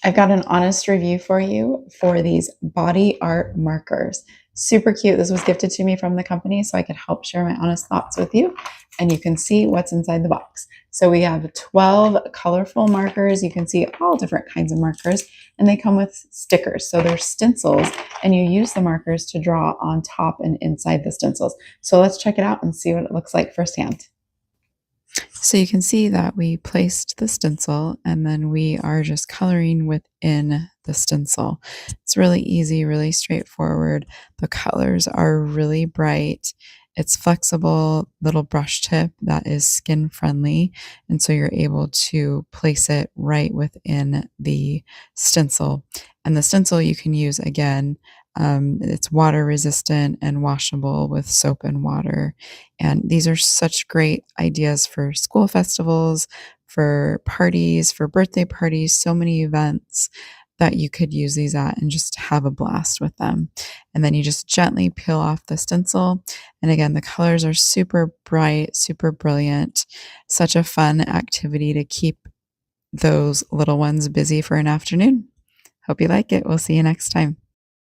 I've got an honest review for you for these body art markers. Super cute. This was gifted to me from the company so I could help share my honest thoughts with you. And you can see what's inside the box. So we have 12 colorful markers. You can see all different kinds of markers, and they come with stickers. So they're stencils, and you use the markers to draw on top and inside the stencils. So let's check it out and see what it looks like firsthand. So you can see that we placed the stencil and then we are just coloring within the stencil. It's really easy, really straightforward. The colors are really bright. It's flexible little brush tip that is skin friendly. And so you're able to place it right within the stencil. And the stencil you can use again. It's water resistant and washable with soap and water. And these are such great ideas for school festivals, for parties, for birthday parties, so many events that you could use these at and just have a blast with them. And then you just gently peel off the stencil. And again, the colors are super bright, super brilliant. Such a fun activity to keep those little ones busy for an afternoon. Hope you like it. We'll see you next time.